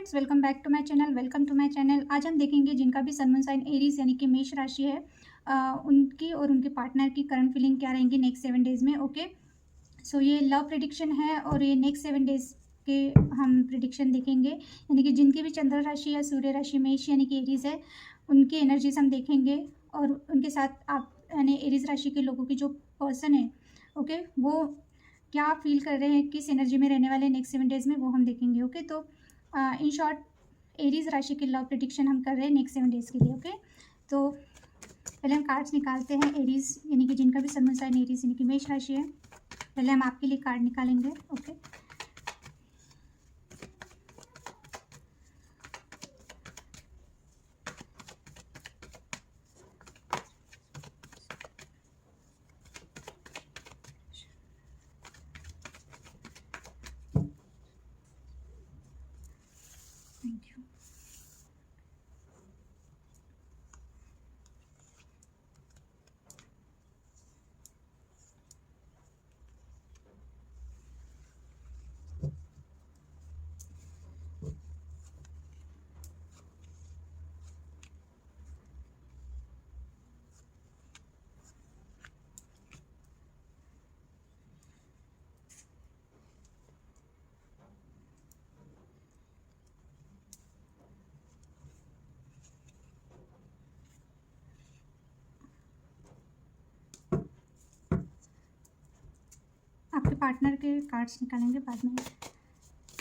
Friends, welcome back to my channel. आज हम देखेंगे जिनका भी सन मून साइन एरीज यानी कि मेष राशि है, उनकी और उनके पार्टनर की करंट फीलिंग क्या रहेंगी नेक्स्ट 7 डेज में। ओके, सो ये लव प्रिडिक्शन है और ये नेक्स्ट 7 डेज के हम प्रिडिक्शन देखेंगे, यानी कि जिनकी भी चंद्र राशि या सूर्य राशि मेष यानी कि एरीज है, उनकी एनर्जीज हम देखेंगे और उनके साथ आप यानी एरीज राशि के लोगों की जो पर्सन है, ओके, वो क्या फील कर रहे हैं, किस एनर्जी में रहने वाले नेक्स्ट 7 डेज में, वो हम देखेंगे। ओके, तो इन शॉर्ट एरीज राशि के लव प्रिडिक्शन हम कर रहे हैं नेक्स्ट 7 डेज के लिए। ओके, तो पहले हम कार्ड्स निकालते हैं। एरीज यानी कि जिनका भी सन मून साइन एरीज यानी कि मेष राशि है, पहले हम आपके लिए कार्ड निकालेंगे। Okay, thank you. आपके पार्टनर के कार्ड्स निकालेंगे, बाद में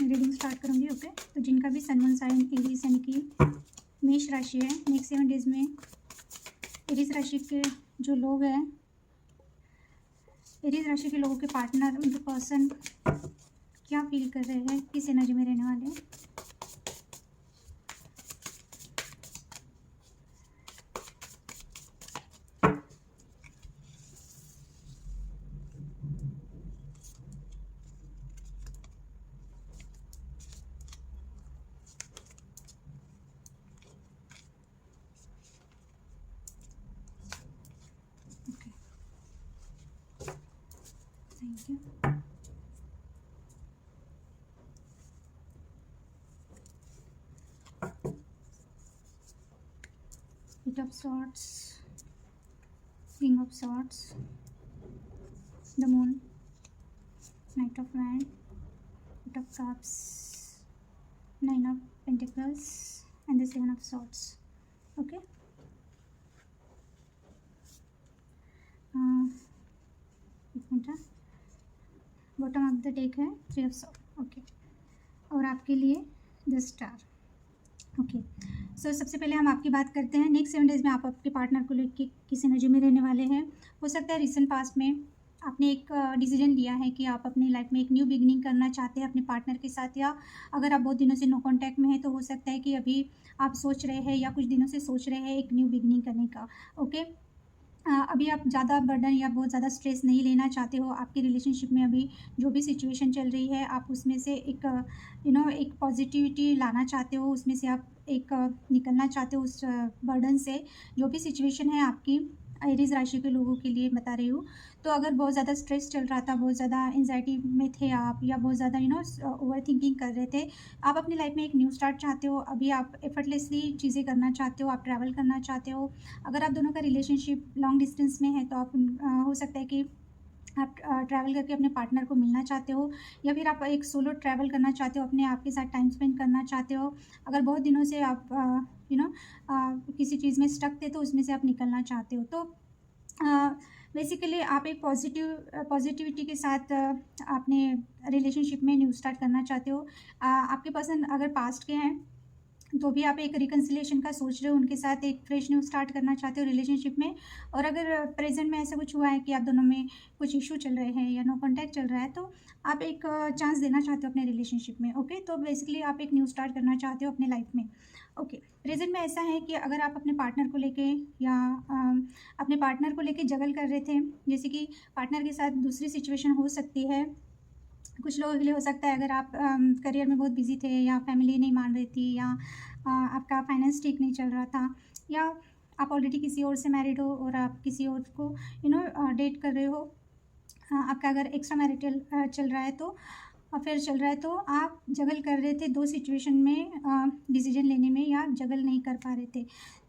रीडिंग स्टार्ट करूँगी। ओके, तो जिनका भी सन मून साइन एरीज यानी कि मेष राशि है, नेक्स्ट 7 डेज में एरीज राशि के जो लोग हैं, एरीज राशि के लोगों के पार्टनर, उनके पर्सन क्या फील कर रहे हैं, किस एनर्जी में रहने वाले हैं। Thank you. Eight of Swords, King of Swords, the Moon, Knight of Wands, Eight of Cups, Nine of Pentacles, and the Seven of Swords. Okay. एक minute, bottom of the deck है three of sword. Okay, और आपके लिए the star. Okay, सो सबसे पहले हम आपकी बात करते हैं। नेक्स्ट 7 डेज में आप आपके पार्टनर को लेकर किस एनर्जी में रहने वाले हैं। हो सकता है रिसेंट पास्ट में आपने एक डिसीजन लिया है कि आप अपनी लाइफ में एक न्यू बिगनिंग करना चाहते हैं अपने पार्टनर के साथ, या अगर आप बहुत दिनों से नो कांटेक्ट में हैं तो हो सकता है कि अभी आप सोच रहे हैं या कुछ दिनों से सोच रहे हैं एक न्यू बिगनिंग करने का। ओके, अभी आप ज़्यादा बर्डन या बहुत ज़्यादा स्ट्रेस नहीं लेना चाहते हो आपकी रिलेशनशिप में। अभी जो भी सिचुएशन चल रही है, आप उसमें से एक एक पॉजिटिविटी लाना चाहते हो, उसमें से आप एक निकलना चाहते हो उस बर्डन से। जो भी सिचुएशन है आपकी एरीज राशि के लोगों के लिए बता रही हूँ। तो अगर बहुत ज़्यादा स्ट्रेस चल रहा था, बहुत ज़्यादा एंजाइटी में थे आप, या बहुत ज़्यादा ओवर थिंकिंग कर रहे थे, आप अपनी लाइफ में एक न्यू स्टार्ट चाहते हो। अभी आप एफर्टलेसली चीज़ें करना चाहते हो, आप ट्रैवल करना चाहते हो। अगर आप दोनों का रिलेशनशिप लॉन्ग डिस्टेंस में है तो आप हो सकता है कि आप ट्रैवल करके अपने पार्टनर को मिलना चाहते हो, या फिर आप एक सोलो ट्रैवल करना चाहते हो, अपने आप के साथ टाइम स्पेंड करना चाहते हो। अगर बहुत दिनों से आप किसी चीज़ में स्टक थे तो उसमें से आप निकलना चाहते हो। तो बेसिकली आप एक पॉजिटिविटी के साथ अपने रिलेशनशिप में न्यू स्टार्ट करना चाहते हो। आपके पर्सन अगर पास्ट के हैं तो भी आप एक रिकन्सिलिएशन का सोच रहे हो, उनके साथ एक फ्रेश न्यू स्टार्ट करना चाहते हो रिलेशनशिप में। और अगर प्रेजेंट में ऐसा कुछ हुआ है कि आप दोनों में कुछ इशू चल रहे हैं या नो कांटेक्ट चल रहा है, तो आप एक चांस देना चाहते हो अपने रिलेशनशिप में। ओके, तो बेसिकली आप एक न्यू स्टार्ट करना चाहते हो अपने लाइफ में। ओके, प्रेजेंट में ऐसा है कि अगर आप अपने पार्टनर को लेके या अपने पार्टनर को लेके जगल कर रहे थे, जैसे कि पार्टनर के साथ दूसरी सिचुएशन हो सकती है। कुछ लोगों के लिए हो सकता है अगर आप करियर में बहुत बिजी थे, या फैमिली नहीं मान रही थी, या आपका फाइनेंस ठीक नहीं चल रहा था, या आप ऑलरेडी किसी और से मैरिड हो और आप किसी और को डेट कर रहे हो। आपका अगर एक्स्ट्रा मैरिटल चल रहा है तो अफेयर चल रहा है, तो आप जगल कर रहे थे 2 सिचुएशन में डिसीजन लेने में, या जगल नहीं कर पा रहे थे।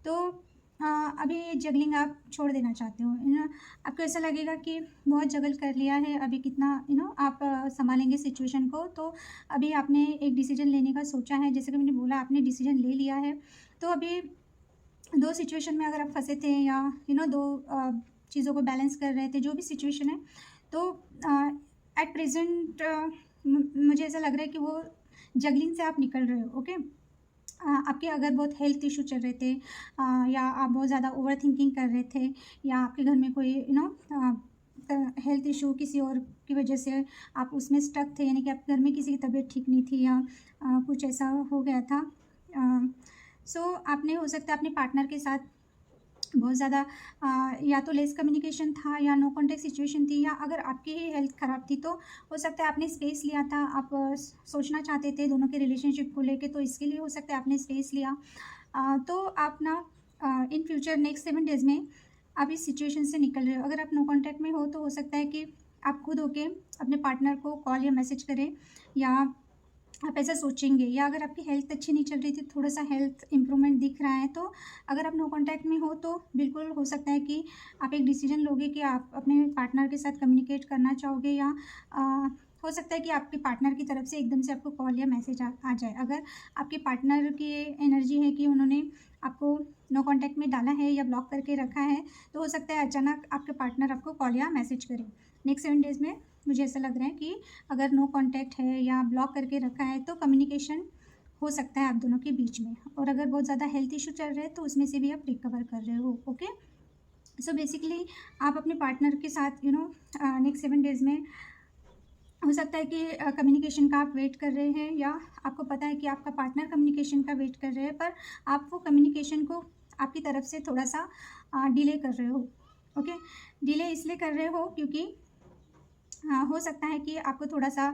तो अभी ये जगलिंग आप छोड़ देना चाहते हो, है ना। आपको ऐसा लगेगा कि बहुत जगल कर लिया है, अभी कितना आप सँभालेंगे सिचुएशन को। तो अभी आपने एक डिसीजन लेने का सोचा है, जैसे कि मैंने बोला आपने डिसीजन ले लिया है। तो अभी 2 सिचुएशन में अगर आप फँसे थे, या 2 चीज़ों को बैलेंस कर रहे थे, जो भी सिचुएशन है, तो एट प्रेज़ेंट मुझे ऐसा लग रहा है कि वो जगलिंग से आप निकल रहे हो, ओके। आपके अगर बहुत हेल्थ इशू चल रहे थे, या आप बहुत ज़्यादा ओवरथिंकिंग कर रहे थे, या आपके घर में कोई हेल्थ इशू किसी और की वजह से आप उसमें स्टक थे, यानी कि आपके घर में किसी की तबीयत ठीक नहीं थी, या कुछ ऐसा हो गया था। सो आपने हो सकता है अपने पार्टनर के साथ बहुत ज़्यादा या तो लेस कम्युनिकेशन था, या नो कॉन्टैक्ट सिचुएशन थी, या अगर आपकी ही हेल्थ ख़राब थी तो हो सकता है आपने स्पेस लिया था। आप सोचना चाहते थे दोनों के रिलेशनशिप को लेके, तो इसके लिए हो सकता है आपने स्पेस लिया। तो आप ना इन फ्यूचर नेक्स्ट 7 डेज़ में आप इस सिचुएशन से निकल रहे हो। अगर आप नो कॉन्टैक्ट में हो तो हो सकता है कि आप खुद होके अपने पार्टनर को कॉल या मैसेज करें, या आप ऐसा सोचेंगे, या अगर आपकी हेल्थ अच्छी नहीं चल रही थी, थोड़ा-सा हेल्थ इम्प्रूवमेंट दिख रहा है, तो अगर आप नो कॉन्टैक्ट में हो तो बिल्कुल हो सकता है कि आप एक डिसीजन लोगे कि आप अपने पार्टनर के साथ कम्युनिकेट करना चाहोगे, या हो सकता है कि आपके पार्टनर की तरफ से एकदम से आपको कॉल या मैसेज आ जाए। अगर आपके पार्टनर की एनर्जी है कि उन्होंने आपको नो कॉन्टैक्ट में डाला है या ब्लॉक करके रखा है, तो हो सकता है अचानक आपके पार्टनर आपको कॉल या मैसेज करें। नेक्स्ट 7 डेज़ में मुझे ऐसा लग रहा है कि अगर नो कॉन्टैक्ट है या ब्लॉक करके रखा है, तो कम्युनिकेशन हो सकता है आप दोनों के बीच में। और अगर बहुत ज़्यादा हेल्थ इशू चल रहे हैं तो उसमें से भी आप रिकवर कर रहे हो, ओके। सो बेसिकली आप अपने पार्टनर के साथ नेक्स्ट 7 डेज़ में हो सकता है कि कम्युनिकेशन का आप वेट कर रहे हैं, या आपको पता है कि आपका पार्टनर कम्युनिकेशन का वेट कर रहे हैं, पर आप वो कम्युनिकेशन को आपकी तरफ से थोड़ा-सा डिले कर रहे हो, ओके। डिले इसलिए कर रहे हो क्योंकि हो सकता है कि आपको थोड़ा-सा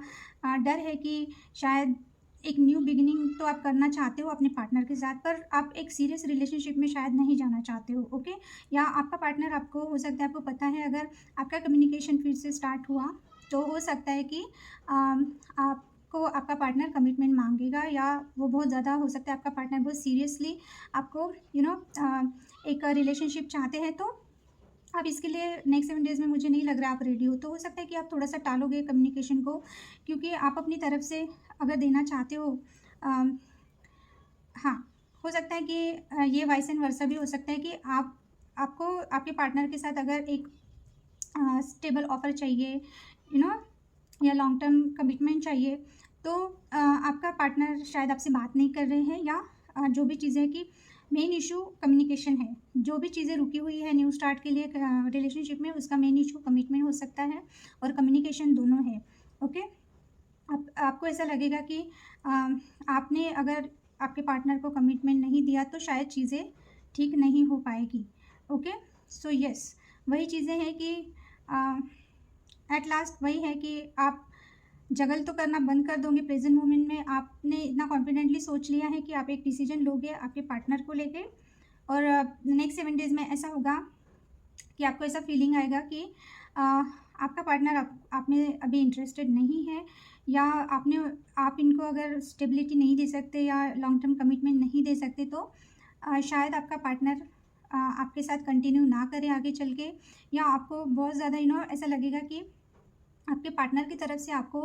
डर है कि शायद एक न्यू बिगिनिंग तो आप करना चाहते हो अपने पार्टनर के साथ, पर आप एक सीरियस रिलेशनशिप में शायद नहीं जाना चाहते हो, ओके। या आपका पार्टनर आपको हो सकता है आपको पता है, अगर आपका कम्युनिकेशन फिर से स्टार्ट हुआ, तो हो सकता है कि आपको आपका पार्टनर कमिटमेंट माँगेगा, या वो बहुत ज़्यादा हो सकता है आपका पार्टनर बहुत सीरियसली आपको एक रिलेशनशिप चाहते हैं। तो आप इसके लिए नेक्स्ट 7 डेज़ में मुझे नहीं लग रहा है आप रेडी हो। तो हो सकता है कि आप थोड़ा-सा टालोगे कम्युनिकेशन को, क्योंकि आप अपनी तरफ से अगर देना चाहते हो। हाँ, हो सकता है कि ये वाइस एंड वर्सा भी हो सकता है कि आपको आपके पार्टनर के साथ अगर एक स्टेबल ऑफ़र चाहिए, यू नो या लॉन्ग टर्म कमिटमेंट चाहिए, तो आपका पार्टनर शायद आपसे बात नहीं कर रहे हैं, या जो भी चीज़ें कि मेन इशू कम्युनिकेशन है। जो भी चीज़ें रुकी हुई है न्यू स्टार्ट के लिए रिलेशनशिप में, उसका मेन इशू कमिटमेंट हो सकता है और कम्युनिकेशन दोनों है, ओके। आपको ऐसा लगेगा कि आपने अगर आपके पार्टनर को कमिटमेंट नहीं दिया तो शायद चीज़ें ठीक नहीं हो पाएगी, ओके। सो यस, वही चीज़ें हैं कि एट लास्ट वही है कि आप जगल तो करना बंद कर दोगे। प्रेजेंट मोमेंट में आपने इतना कॉन्फिडेंटली सोच लिया है कि आप एक डिसीजन लोगे आपके पार्टनर को लेके, और नेक्स्ट 7 डेज़ में ऐसा होगा कि आपको ऐसा फीलिंग आएगा कि आपका पार्टनर आप में अभी इंटरेस्टेड नहीं है, या आप इनको अगर स्टेबिलिटी नहीं दे सकते या लॉन्ग टर्म कमिटमेंट नहीं दे सकते, तो शायद आपका पार्टनर आपके साथ कंटिन्यू ना करे आगे चल के, या आपको बहुत ज़्यादा ऐसा लगेगा कि आपके पार्टनर की तरफ से आपको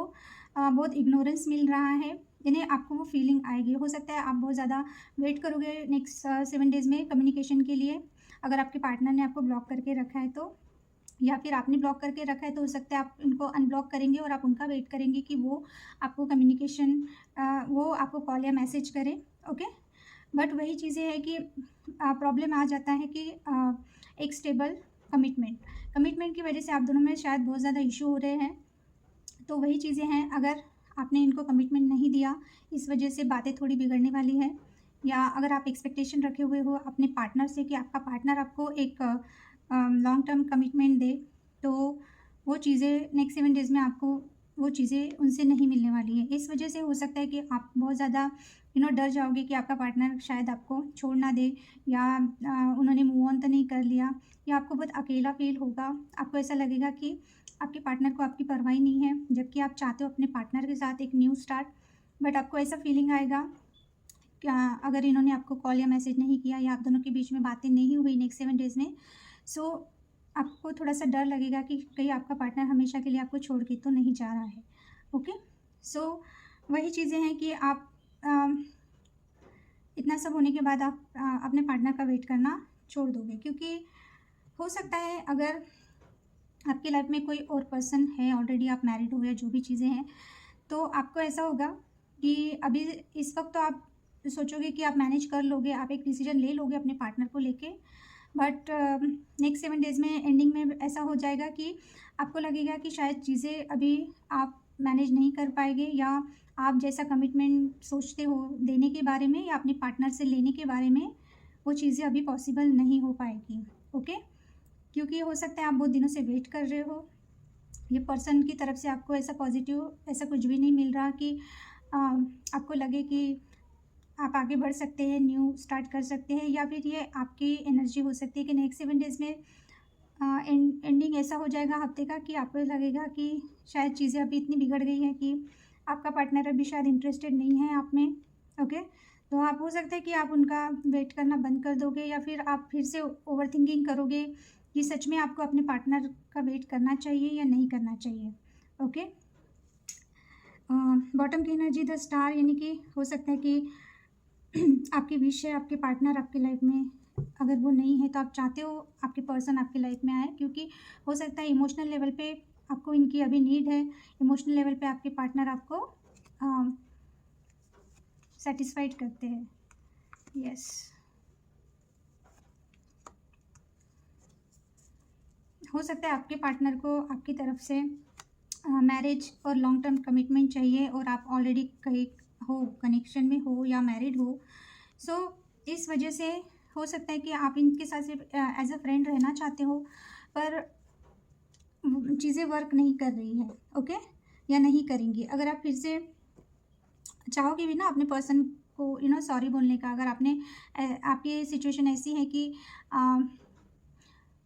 बहुत इग्नोरेंस मिल रहा है, यानी आपको वो फीलिंग आएगी। हो सकता है आप बहुत ज़्यादा वेट करोगे नेक्स्ट 7 डेज़ में कम्युनिकेशन के लिए, अगर आपके पार्टनर ने आपको ब्लॉक करके रखा है तो, या फिर आपने ब्लॉक करके रखा है, तो हो सकता है आप उनको अनब्लॉक करेंगे और आप उनका वेट करेंगे कि वो आपको कम्युनिकेशन वो आपको कॉल या मैसेज करें, ओके। बट वही चीज़ें हैं कि प्रॉब्लम आ जाता है कि एक स्टेबल कमिटमेंट की वजह से आप दोनों में शायद बहुत ज़्यादा इशू हो रहे हैं। तो वही चीज़ें हैं, अगर आपने इनको कमिटमेंट नहीं दिया, इस वजह से बातें थोड़ी बिगड़ने वाली हैं, या अगर आप एक्सपेक्टेशन रखे हुए हो अपने पार्टनर से कि आपका पार्टनर आपको एक लॉन्ग टर्म कमिटमेंट दे, तो वो चीज़ें नेक्स्ट 7 डेज़ में आपको वो चीज़ें उनसे नहीं मिलने वाली है। इस वजह से हो सकता है कि आप बहुत ज़्यादा डर जाओगे कि आपका पार्टनर शायद आपको छोड़ ना दे, या उन्होंने मूव ऑन तो नहीं कर लिया, या आपको बहुत अकेला फ़ील होगा। आपको ऐसा लगेगा कि आपके पार्टनर को आपकी परवाह ही नहीं है, जबकि आप चाहते हो अपने पार्टनर के साथ एक न्यू स्टार्ट। बट आपको ऐसा फीलिंग आएगा, क्या अगर इन्होंने आपको कॉल या मैसेज नहीं किया, या आप दोनों के बीच में बातें नहीं हुई नेक्स्ट 7 डेज़ में, सो आपको थोड़ा-सा डर लगेगा कि कहीं आपका पार्टनर हमेशा के लिए आपको छोड़ के तो नहीं जा रहा है। ओके? सो वही चीज़ें हैं कि आप इतना सब होने के बाद आप अपने पार्टनर का वेट करना छोड़ दोगे, क्योंकि हो सकता है अगर आपकी लाइफ में कोई और पर्सन है, ऑलरेडी आप मैरिड हो या जो भी चीज़ें हैं, तो आपको ऐसा होगा कि अभी इस वक्त तो आप सोचोगे कि आप मैनेज कर लोगे, आप एक डिसीजन ले लोगे अपने पार्टनर को लेके। बट नेक्स्ट 7 डेज़ में एंडिंग में ऐसा हो जाएगा कि आपको लगेगा कि शायद चीज़ें अभी आप मैनेज नहीं कर पाएंगे, या आप जैसा कमिटमेंट सोचते हो देने के बारे में या अपने पार्टनर से लेने के बारे में, वो चीज़ें अभी पॉसिबल नहीं हो पाएगी। ओके? क्योंकि हो सकता है आप बहुत दिनों से वेट कर रहे हो, ये पर्सन की तरफ से आपको ऐसा पॉजिटिव ऐसा कुछ भी नहीं मिल रहा कि आपको लगे कि आप आगे बढ़ सकते हैं, न्यू स्टार्ट कर सकते हैं, या फिर ये आपकी एनर्जी हो सकती है कि नेक्स्ट 7 डेज़ में एंडिंग ऐसा हो जाएगा हफ्ते का कि आपको लगेगा कि शायद चीज़ें अभी इतनी बिगड़ गई हैं कि आपका पार्टनर अभी शायद इंटरेस्टेड नहीं है आप में। ओके? तो आप हो सकता है कि आप उनका वेट करना बंद कर दोगे, या फिर आप फिर से ओवर थिंकिंग करोगे कि सच में आपको अपने पार्टनर का वेट करना चाहिए या नहीं करना चाहिए। ओके? बॉटम की एनर्जी द स्टार, यानी कि हो सकता है कि आपकी विश है आपके पार्टनर आपकी लाइफ में, अगर वो नहीं है तो आप चाहते हो आपके पर्सन आपकी लाइफ में आए, क्योंकि हो सकता है इमोशनल लेवल पे आपको इनकी अभी नीड है, इमोशनल लेवल पे आपके पार्टनर आपको सेटिस्फाइड करते हैं। यस, हो सकता है आपके पार्टनर को आपकी तरफ से मैरिज और लॉन्ग टर्म कमिटमेंट चाहिए, और आप ऑलरेडी कहीं हो, कनेक्शन में हो या मैरिड हो। सो इस वजह से हो सकता है कि आप इनके साथ सिर्फ एज अ फ्रेंड रहना चाहते हो, पर चीज़ें वर्क नहीं कर रही हैं। ओके? या नहीं करेंगी। अगर आप फिर से चाहोगे भी ना अपने पर्सन को सॉरी बोलने का, अगर आपने आपकी सिचुएशन ऐसी है कि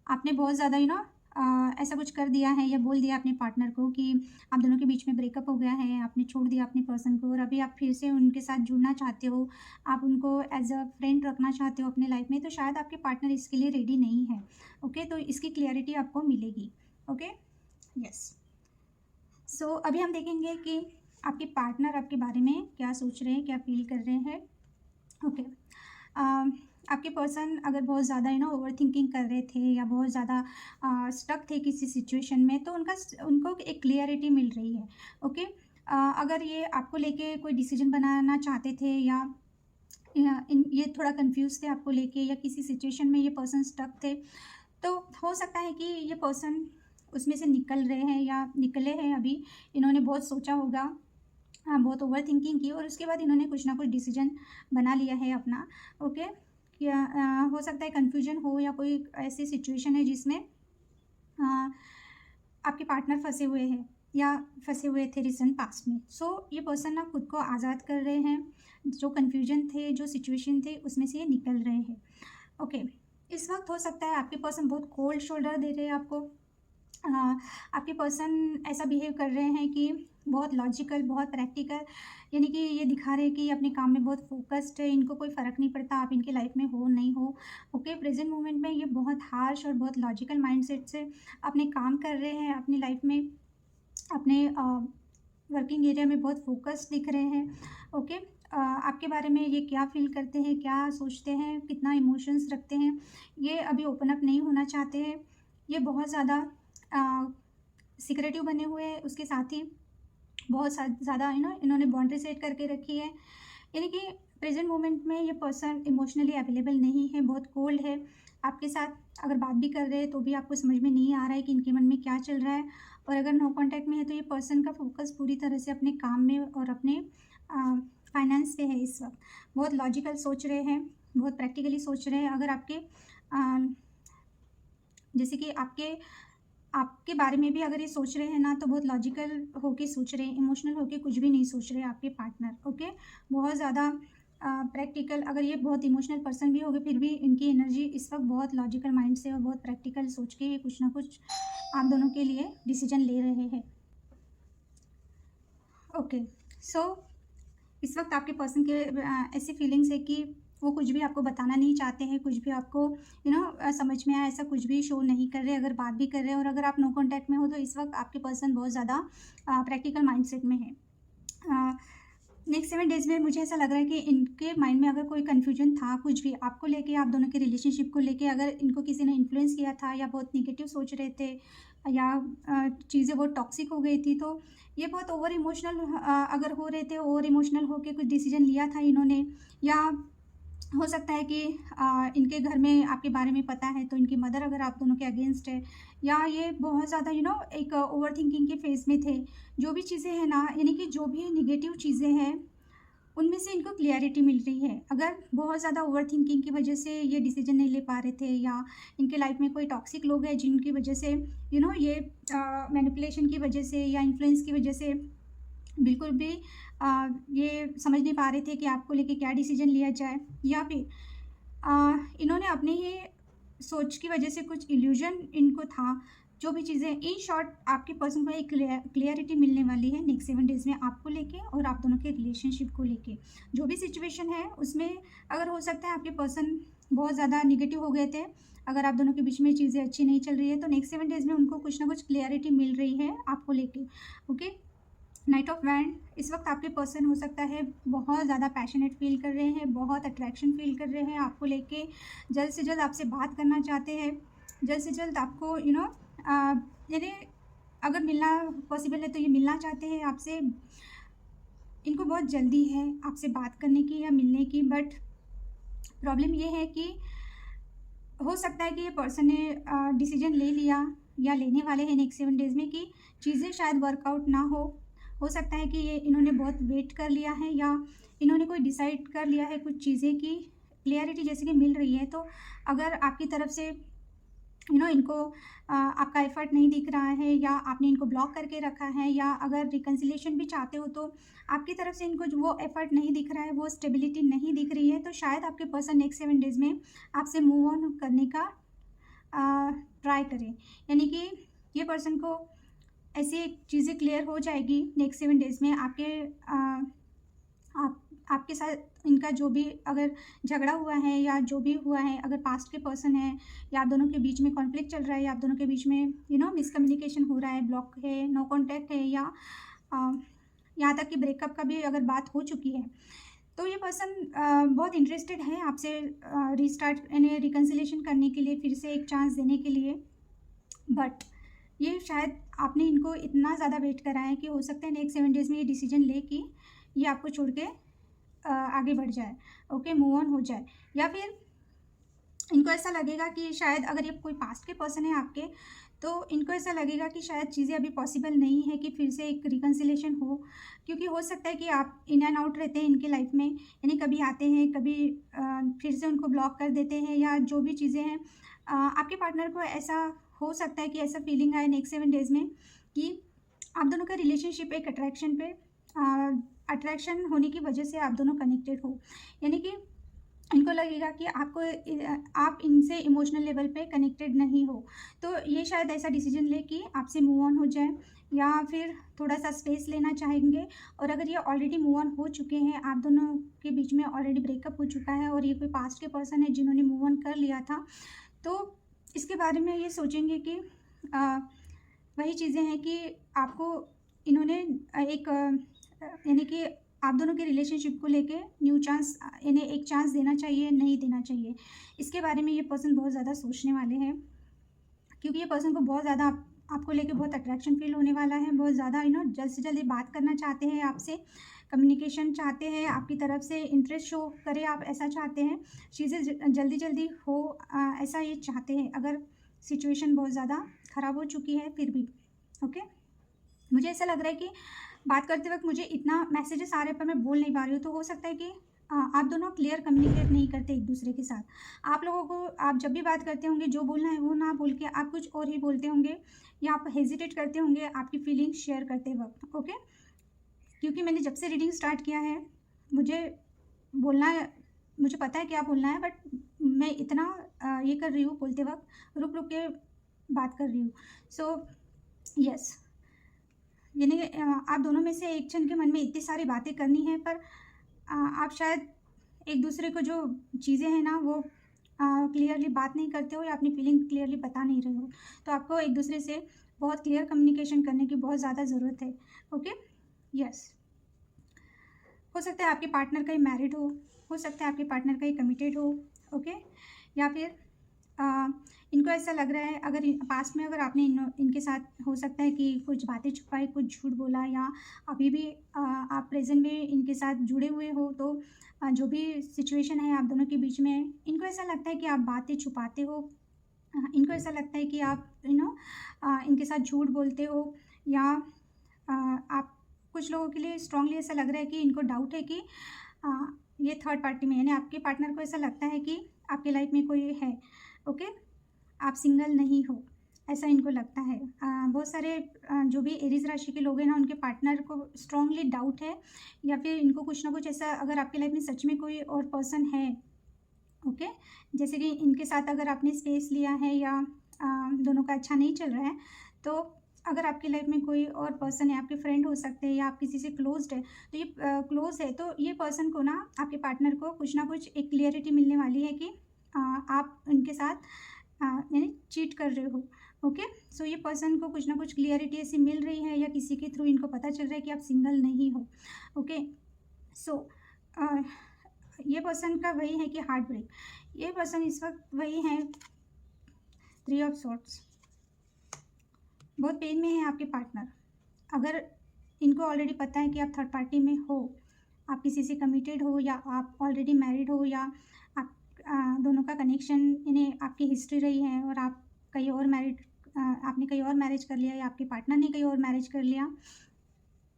आपने बहुत ज़्यादा ऐसा कुछ कर दिया है या बोल दिया अपने पार्टनर को कि आप दोनों के बीच में ब्रेकअप हो गया है, आपने छोड़ दिया अपने पर्सन को, और अभी आप फिर से उनके साथ जुड़ना चाहते हो, आप उनको एज अ फ्रेंड रखना चाहते हो अपने लाइफ में, तो शायद आपके पार्टनर इसके लिए रेडी नहीं है। ओके? तो इसकी क्लियरिटी आपको मिलेगी। ओके? यस। सो अभी हम देखेंगे कि आपके पार्टनर आपके बारे में क्या सोच रहे हैं, क्या फील कर रहे हैं। ओके? आपके पर्सन अगर बहुत ज़्यादा ओवर थिंकिंग कर रहे थे, या बहुत ज़्यादा स्टक थे किसी सिचुएशन में, तो उनको एक क्लियरिटी मिल रही है। ओके? अगर ये आपको लेके कोई डिसीजन बनाना चाहते थे, या ये थोड़ा कंफ्यूज थे आपको लेके, या किसी सिचुएशन में ये पर्सन स्टक थे, तो हो सकता है कि ये पर्सन उसमें से निकल रहे हैं या निकले हैं अभी। इन्होंने बहुत सोचा होगा, बहुत ओवर थिंकिंग की, और उसके बाद इन्होंने कुछ ना कुछ डिसीजन बना लिया है अपना। ओके? या हो सकता है कन्फ्यूजन हो, या कोई ऐसी सिचुएशन है जिसमें आपके पार्टनर फंसे हुए हैं या फंसे हुए थे रिसेंट पास्ट में। सो ये पर्सन ना खुद को आज़ाद कर रहे हैं, जो कन्फ्यूजन थे, जो सिचुएशन थे, उसमें से ये निकल रहे हैं। ओके? इस वक्त हो सकता है आपके पर्सन बहुत कोल्ड शोल्डर दे रहे हैं आपको। आपके पर्सन ऐसा बिहेव कर रहे हैं कि बहुत लॉजिकल, बहुत प्रैक्टिकल, यानी कि ये दिखा रहे हैं कि अपने काम में बहुत फोकस्ड है, इनको कोई फ़र्क नहीं पड़ता आप इनके लाइफ में हो नहीं हो। ओके? प्रेजेंट मोमेंट में ये बहुत हार्श और बहुत लॉजिकल माइंडसेट से अपने काम कर रहे हैं अपनी लाइफ में, अपने वर्किंग एरिया में बहुत फोकस्ड दिख रहे हैं। ओके? आपके बारे में ये क्या फ़ील करते हैं, क्या सोचते हैं, कितना इमोशंस रखते हैं, ये अभी ओपन अप नहीं होना चाहते हैं। ये बहुत ज़्यादा सिक्रेटिव बने हुए हैं, उसके साथ ही बहुत ज़्यादा इन्होंने बाउंड्री सेट करके रखी है, यानी कि प्रेजेंट मोमेंट में ये पर्सन इमोशनली अवेलेबल नहीं है, बहुत कोल्ड है आपके साथ। अगर बात भी कर रहे हैं तो भी आपको समझ में नहीं आ रहा है कि इनके मन में क्या चल रहा है, और अगर नो कांटेक्ट में है तो ये पर्सन का फोकस पूरी तरह से अपने काम में और अपने फाइनेंस पे है इस वक्त। बहुत लॉजिकल सोच रहे हैं, बहुत प्रैक्टिकली सोच रहे हैं। अगर आपके जैसे कि आपके आपके बारे में भी अगर ये सोच रहे हैं ना, तो बहुत लॉजिकल होके सोच रहे हैं, इमोशनल होके कुछ भी नहीं सोच रहे आपके पार्टनर। ओके, बहुत ज़्यादा प्रैक्टिकल, अगर ये बहुत इमोशनल पर्सन भी होंगे, फिर भी इनकी एनर्जी इस वक्त बहुत लॉजिकल माइंड से और बहुत प्रैक्टिकल सोच के ये कुछ ना कुछ आप दोनों के लिए डिसीजन ले रहे हैं। ओके, सो इस वक्त आपके पर्सन के ऐसी फीलिंग्स है कि वो कुछ भी आपको बताना नहीं चाहते हैं, कुछ भी आपको समझ में आया ऐसा कुछ भी शो नहीं कर रहे, अगर बात भी कर रहे हैं और अगर आप नो कांटेक्ट में हो, तो इस वक्त आपके पर्सन बहुत ज़्यादा प्रैक्टिकल माइंडसेट में है। नेक्स्ट 7 डेज़ में मुझे ऐसा लग रहा है कि इनके माइंड में अगर कोई कन्फ्यूजन था कुछ भी आपको लेके, आप दोनों के रिलेशनशिप को लेके, अगर इनको किसी ने इन्फ्लुएंस किया था या बहुत नेगेटिव सोच रहे थे या चीज़ें बहुत टॉक्सिक हो गई थी, तो ये बहुत ओवर इमोशनल अगर हो रहे थे, ओवर इमोशनल होकर कुछ डिसीजन लिया था इन्होंने, या हो सकता है कि इनके घर में आपके बारे में पता है, तो इनकी मदर अगर आप दोनों के अगेंस्ट है, या ये बहुत ज़्यादा एक ओवर थिंकिंग के फेज़ में थे। जो भी चीज़ें हैं ना, यानी कि जो भी नेगेटिव चीज़ें हैं, उनमें से इनको क्लैरिटी मिल रही है। अगर बहुत ज़्यादा ओवर थिंकिंग की वजह से ये डिसीजन नहीं ले पा रहे थे, या इनके लाइफ में कोई टॉक्सिक लोग हैं जिनकी वजह से ये मैनिपुलेशन की वजह से या इन्फ्लुएंस की वजह से बिल्कुल भी ये समझ नहीं पा रहे थे कि आपको लेके क्या डिसीजन लिया जाए, या फिर इन्होंने अपने ही सोच की वजह से कुछ इल्यूजन इनको था। जो भी चीज़ें, इन शॉर्ट आपके पर्सन को एक क्लियरिटी मिलने वाली है नेक्स्ट 7 डेज़ में आपको लेके और आप दोनों के रिलेशनशिप को लेके। जो भी सिचुएशन है उसमें अगर हो सकता है आपके पर्सन बहुत ज़्यादा निगेटिव हो गए थे, अगर आप दोनों के बीच में चीज़ें अच्छी नहीं चल रही है, तो नेक्स्ट 7 डेज़ में उनको कुछ ना कुछ क्लियरिटी मिल रही है आपको लेके। ओके, नाइट ऑफ वैंड, इस वक्त आपके पर्सन हो सकता है बहुत ज़्यादा पैशनेट फील कर रहे हैं, बहुत अट्रैक्शन फील कर रहे हैं आपको लेके, जल्द से जल्द आपसे बात करना चाहते हैं, जल्द से जल्द आपको यानी अगर मिलना पॉसिबल है तो ये मिलना चाहते हैं आपसे। इनको बहुत जल्दी है आपसे बात करने की या मिलने की, बट प्रॉब्लम ये है कि हो सकता है कि ये पर्सन ने डिसीजन ले लिया या लेने वाले हैं नेक्स्ट 7 डेज़ में कि चीज़ें शायद वर्कआउट ना हो सकता है कि ये इन्होंने बहुत वेट कर लिया है, या इन्होंने कोई डिसाइड कर लिया है कुछ चीज़ें की क्लियरिटी जैसे कि मिल रही है। तो अगर आपकी तरफ से इनको आपका एफर्ट नहीं दिख रहा है, या आपने इनको ब्लॉक करके रखा है, या अगर रिकन्सिलिएशन भी चाहते हो तो आपकी तरफ से इनको जो वो एफर्ट नहीं दिख रहा है, वो स्टेबिलिटी नहीं दिख रही है, तो शायद आपके पर्सन नेक्स्ट 7 डेज़ में आपसे मूव ऑन करने का ट्राई करें। यानी कि ये पर्सन को ऐसी चीज़ें क्लियर हो जाएगी नेक्स्ट 7 डेज़ में आपके साथ इनका जो भी अगर झगड़ा हुआ है या जो भी हुआ है, अगर पास्ट के पर्सन है या आप दोनों के बीच में कॉन्फ्लिक्ट चल रहा है, या आप दोनों के बीच में मिसकम्युनिकेशन हो रहा है, ब्लॉक है, नो कांटेक्ट है, या यहाँ तक कि ब्रेकअप का भी अगर बात हो चुकी है, तो ये पर्सन बहुत इंटरेस्टेड है आपसे रीस्टार्ट यानी रिकन्सिलेशन करने के लिए, फिर से एक चांस देने के लिए। बट ये शायद आपने इनको इतना ज़्यादा वेट करा है कि हो सकता है नेक्स्ट 7 डेज़ में ये डिसीजन ले कि ये आपको छोड़ के आगे बढ़ जाए, ओके, मूव ऑन हो जाए। या फिर इनको ऐसा लगेगा कि शायद अगर ये कोई पास्ट के पर्सन है आपके, तो इनको ऐसा लगेगा कि शायद चीज़ें अभी पॉसिबल नहीं है कि फिर से एक रिकन्सिलेशन हो, क्योंकि हो सकता है कि आप इन एंड आउट रहते हैं इनके लाइफ में, यानी कभी आते हैं, कभी फिर से उनको ब्लॉक कर देते हैं, या जो भी चीज़ें हैं आपके पार्टनर को ऐसा हो सकता है कि ऐसा फीलिंग आए नेक्स्ट 7 डेज़ में कि आप दोनों का रिलेशनशिप एक अट्रैक्शन होने की वजह से आप दोनों कनेक्टेड हो, यानी कि इनको लगेगा कि आप इनसे इमोशनल लेवल पे कनेक्टेड नहीं हो, तो ये शायद ऐसा डिसीजन ले कि आपसे मूव ऑन हो जाए, या फिर थोड़ा सा स्पेस लेना चाहेंगे। और अगर ये ऑलरेडी मूव ऑन हो चुके हैं, आप दोनों के बीच में ऑलरेडी ब्रेकअप हो चुका है, और ये कोई पास्ट के पर्सन है जिन्होंने मूव ऑन कर लिया था, तो इसके बारे में ये सोचेंगे कि वही चीज़ें हैं कि आपको इन्होंने यानी कि आप दोनों के रिलेशनशिप को लेके न्यू चांस, इन्हें एक चांस देना चाहिए, नहीं देना चाहिए, इसके बारे में ये पर्सन बहुत ज़्यादा सोचने वाले हैं, क्योंकि ये पर्सन को बहुत ज़्यादा आपको लेके बहुत अट्रैक्शन फील होने वाला है, बहुत ज़्यादा जल्द से जल्द बात करना चाहते हैं आपसे, कम्युनिकेशन चाहते हैं, आपकी तरफ से इंटरेस्ट शो करे आप, ऐसा चाहते हैं, चीज़ें जल्दी जल्दी हो, ऐसा ये चाहते हैं, अगर सिचुएशन बहुत ज़्यादा ख़राब हो चुकी है फिर भी। ओके, मुझे ऐसा लग रहा है कि बात करते वक्त मुझे इतना मैसेजेस आ रहे हैं पर मैं बोल नहीं पा रही हूँ, तो हो सकता है कि आप दोनों क्लियर कम्युनिकेट नहीं करते एक दूसरे के साथ। आप लोगों को, आप जब भी बात करते होंगे, जो बोलना है वो ना बोल के आप कुछ और ही बोलते होंगे, या आप हेजिटेट करते होंगे आपकी फीलिंग्स शेयर करते वक्त। ओके, क्योंकि मैंने जब से रीडिंग स्टार्ट किया है, मुझे बोलना, मुझे पता है क्या बोलना है, बट मैं इतना ये कर रही हूँ, बोलते वक्त रुक रुक के बात कर रही हूँ। सो यस, यानी आप दोनों में से एक जन के मन में इतनी सारी बातें करनी है, पर आप शायद एक दूसरे को जो चीज़ें हैं ना, वो क्लियरली बात नहीं करते हो, या अपनी फीलिंग क्लियरली बता नहीं रहे हो। तो आपको एक दूसरे से बहुत क्लियर कम्युनिकेशन करने की बहुत ज़्यादा ज़रूरत है। Okay, yes. हो सकता है आपके पार्टनर कहीं मैरिड हो सकता है आपके पार्टनर कहीं कमिटेड हो। ओके, या फिर इनको ऐसा लग रहा है, अगर पास्ट में अगर आपने इनके साथ हो सकता है कि कुछ बातें छुपाई, कुछ झूठ बोला, या अभी भी आप प्रेजेंट में इनके साथ जुड़े हुए हो, तो जो भी सिचुएशन है आप दोनों के बीच में, इनको ऐसा लगता है कि आप बातें छुपाते हो। इनको ऐसा लगता है कि आप इनके साथ झूठ बोलते हो, या आप, कुछ लोगों के लिए स्ट्रांगली ऐसा लग रहा है कि इनको डाउट है कि ये थर्ड पार्टी में, यानी आपके पार्टनर को ऐसा लगता है कि आपके लाइफ में कोई है। ओके, आप सिंगल नहीं हो, ऐसा इनको लगता है। बहुत सारे जो भी एरीज राशि के लोग हैं ना, उनके पार्टनर को स्ट्रांगली डाउट है, या फिर इनको कुछ ना कुछ ऐसा, अगर आपके लाइफ में सच में कोई और पर्सन है, ओके, जैसे कि इनके साथ अगर आपने स्पेस लिया है, या दोनों का अच्छा नहीं चल रहा है, तो अगर आपकी लाइफ में कोई और पर्सन है, आपके फ्रेंड हो सकते हैं, या आप किसी से क्लोज्ड है, तो ये क्लोज है, तो ये पर्सन को ना, आपके पार्टनर को कुछ ना कुछ एक क्लियरिटी मिलने वाली है कि आप उनके साथ यानी चीट कर रहे हो। ओके, सो ये पर्सन को कुछ ना कुछ क्लियरिटी ऐसी मिल रही है, या किसी के थ्रू इनको पता चल रहा है कि आप सिंगल नहीं हो। ओके, सो ये पर्सन का वही है कि हार्ट ब्रेक, ये पर्सन इस वक्त वही है, 3 ऑफ सॉर्ट्स, बहुत पेन में है आपके पार्टनर। अगर इनको ऑलरेडी पता है कि आप थर्ड पार्टी में हो, आप किसी से कमिटेड हो, या आप ऑलरेडी मैरिड हो, या आप दोनों का कनेक्शन, यानी आपकी हिस्ट्री रही है, और आप कहीं और मैरिड, आपने कहीं और मैरिज कर लिया, या आपके पार्टनर ने कहीं और मैरिज कर लिया,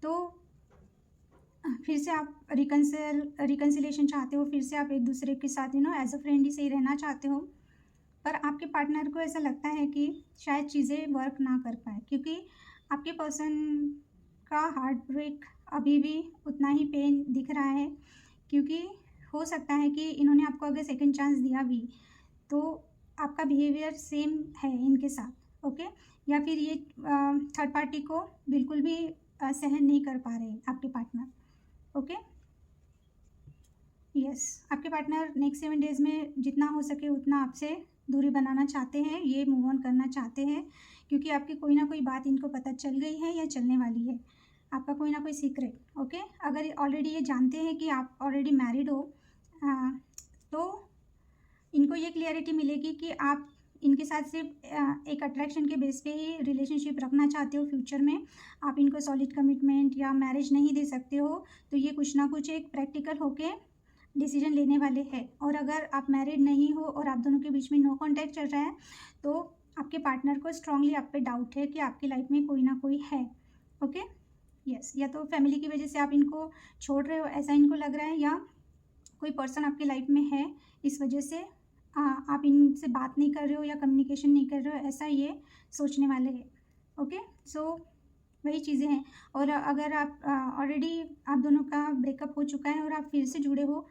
तो फिर से आप रिकन्सिलेशन चाहते हो, फिर से आप एक दूसरे के साथ एज अ फ्रेंड ही सही रहना चाहते हो, पर आपके पार्टनर को ऐसा लगता है कि शायद चीज़ें वर्क ना कर पाए, क्योंकि आपके पर्सन का हार्ट ब्रेक अभी भी उतना ही पेन दिख रहा है, क्योंकि हो सकता है कि इन्होंने आपको अगर सेकंड चांस दिया भी, तो आपका बिहेवियर सेम है इनके साथ। ओके, या फिर ये थर्ड पार्टी को बिल्कुल भी सहन नहीं कर पा रहे आपके पार्टनर। ओके, यस, आपके पार्टनर नेक्स्ट 7 डेज़ में जितना हो सके उतना आपसे दूरी बनाना चाहते हैं, ये मूव ऑन करना चाहते हैं, क्योंकि आपकी कोई ना कोई बात इनको पता चल गई है, या चलने वाली है, आपका कोई ना कोई सीक्रेट। ओके, अगर ऑलरेडी ये जानते हैं कि आप ऑलरेडी मैरिड हो, तो इनको ये क्लियरिटी मिलेगी कि आप इनके साथ सिर्फ एक अट्रैक्शन के बेस पे ही रिलेशनशिप रखना चाहते हो, फ्यूचर में आप इनको सॉलिड कमिटमेंट या मैरिज नहीं दे सकते हो, तो ये कुछ ना कुछ एक प्रैक्टिकल होके डिसीजन लेने वाले हैं। और अगर आप मैरिड नहीं हो और आप दोनों के बीच में नो कॉन्टैक्ट चल रहा है, तो आपके पार्टनर को स्ट्रांगली आप पे डाउट है कि आपकी लाइफ में कोई ना कोई है। ओके, यस, या तो फैमिली की वजह से आप इनको छोड़ रहे हो, ऐसा इनको लग रहा है, या कोई पर्सन आपकी लाइफ में है, इस वजह से आप इनसे बात नहीं कर रहे हो या कम्युनिकेशन नहीं कर रहे हो, ऐसा ये सोचने वाले हैं। ओके, सो वही चीज़ें हैं। और अगर आप ऑलरेडी आप दोनों का ब्रेकअप हो चुका है और आप फिर से जुड़े हो,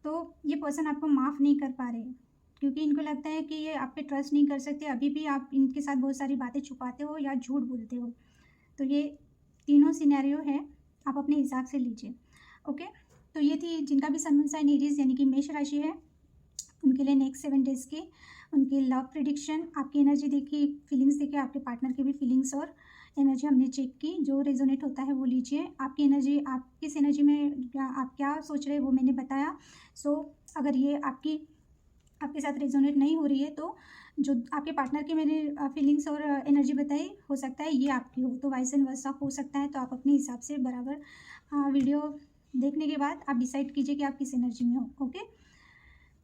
तो ये पर्सन आपको माफ़ नहीं कर पा रहे, क्योंकि इनको लगता है कि ये आप पे ट्रस्ट नहीं कर सकते, अभी भी आप इनके साथ बहुत सारी बातें छुपाते हो या झूठ बोलते हो। तो ये तीनों सिनेरियो है, आप अपने हिसाब से लीजिए। ओके, तो ये थी जिनका भी सन मून साइन एरीज यानी कि मेष राशि है, उनके लिए नेक्स्ट 7 डेज़ की उनकी लव प्रिडिक्शन। आपकी एनर्जी देखी, फीलिंग्स देखी, आपके पार्टनर की भी फीलिंग्स और एनर्जी हमने चेक की, जो रेजोनेट होता है वो लीजिए। आपकी एनर्जी, आप किस एनर्जी में आप क्या सोच रहे हैं वो मैंने बताया। सो अगर ये आपके साथ रेजोनेट नहीं हो रही है, तो जो आपके पार्टनर की मैंने फीलिंग्स और एनर्जी बताई, हो सकता है ये आपकी हो, तो वाइस एंड वर्सा हो सकता है। तो आप अपने हिसाब से बराबर वीडियो देखने के बाद आप डिसाइड कीजिए कि आप किस एनर्जी में हो। ओके,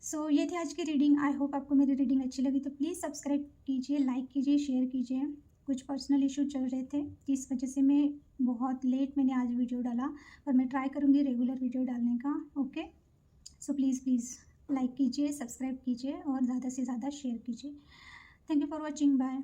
सो ये थी आज की रीडिंग। आई होप आपको मेरी रीडिंग अच्छी लगी, तो प्लीज़ सब्सक्राइब कीजिए, लाइक कीजिए, शेयर कीजिए। कुछ पर्सनल इशू चल रहे थे, इस वजह से मैं बहुत लेट मैंने आज वीडियो डाला, पर मैं ट्राई करूँगी रेगुलर वीडियो डालने का। Okay, so please please like कीजिए, सब्सक्राइब कीजिए और ज़्यादा से ज़्यादा शेयर कीजिए। Thank you for watching, bye.